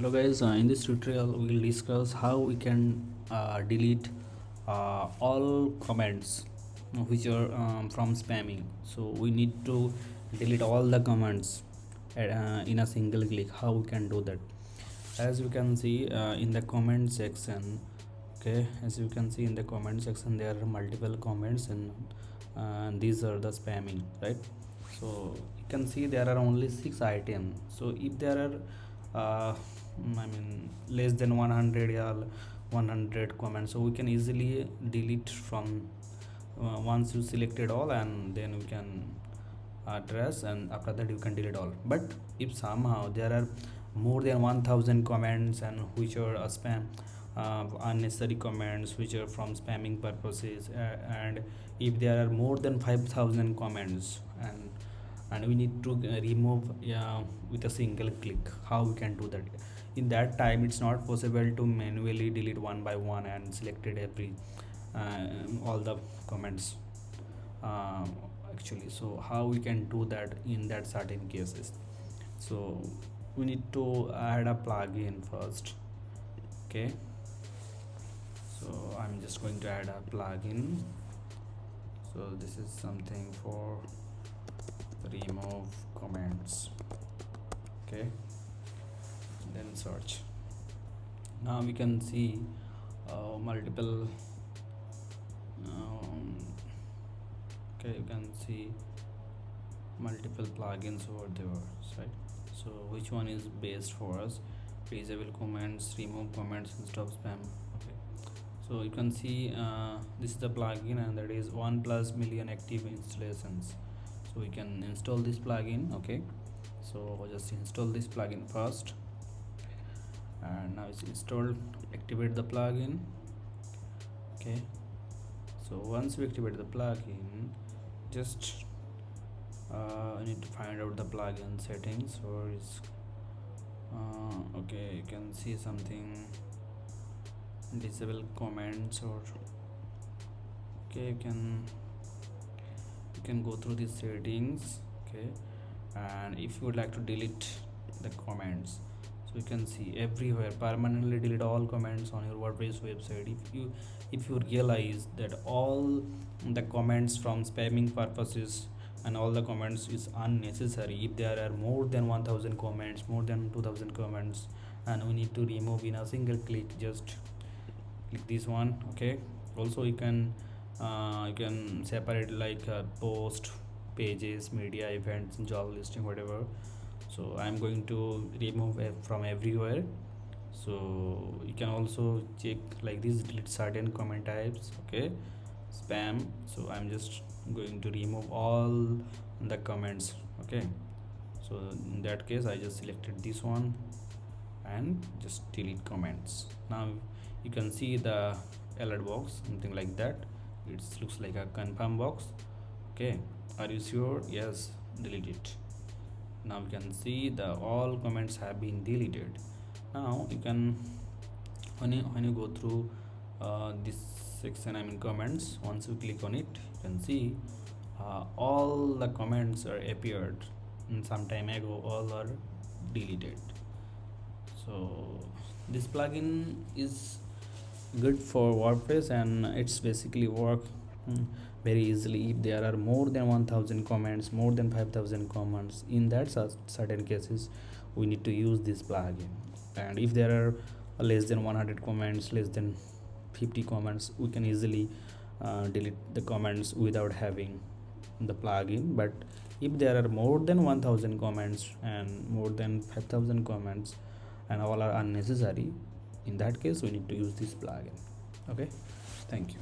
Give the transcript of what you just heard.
Hello guys, in this tutorial we will discuss how we can delete all comments which are from spamming. So we need to delete all the comments in a single click. How we can do that? As you can see in the comment section, okay, as you can see in the comment section there are multiple comments and these are the spamming, right? So you can see there are only 6 items. So if there are less than 100 or 100 comments, so we can easily delete from once you selected all, and then we can address, and after that you can delete all. But if somehow there are more than 1000 comments and which are spam unnecessary comments which are from spamming purposes, and if there are more than 5000 comments, and we need to remove with a single click, how we can do that? In that time it's not possible to manually delete one by one and selected every all the comments uh, actually. So how we can do that in that certain cases? So we need to add a plugin first. Okay, so I'm just going to add a plugin. So this is something for remove comments. Okay, then search. Now we can see multiple okay, you can see multiple plugins over there, right? So which one is best for us? Disable comments, remove comments, and stop spam. Okay, so you can see this is the plugin, and that is 1+ million active installations. So we can install this plugin. Okay, so just install this plugin first, and now it's installed. Activate the plugin. Okay, so once we activate the plugin, just I need to find out the plugin settings, or is okay, you can see something disable comments, or okay, you can go through these settings. Okay, and if you would like to delete the comments, so you can see everywhere permanently delete all comments on your WordPress website. If you realize that all the comments from spamming purposes and all the comments is unnecessary, if there are more than 1000 comments, more than 2000 comments, and we need to remove in a single click, just click this one. Okay, also you can separate like post, pages, media, events, job listing, whatever. So I'm going to remove from everywhere. So you can also check like this, delete certain comment types. Okay, spam. So I'm just going to remove all the comments. Okay, so in that case I just selected this one and just delete comments. Now you can see the alert box, something like that. It looks like a confirm box. Okay, are you sure? Yes, delete it. Now you can see the all comments have been deleted. Now you can, when you go through this section, comments, once you click on it, you can see all the comments are appeared some time ago, all are deleted. So this plugin is good for WordPress, and it's basically work very easily. If there are more than 1000 comments, more than 5000 comments, in that certain cases we need to use this plugin. And if there are less than 100 comments, less than 50 comments, we can easily delete the comments without having the plugin. But if there are more than 1000 comments and more than 5000 comments and all are unnecessary, in that case we need to use this plugin. Okay, thank you.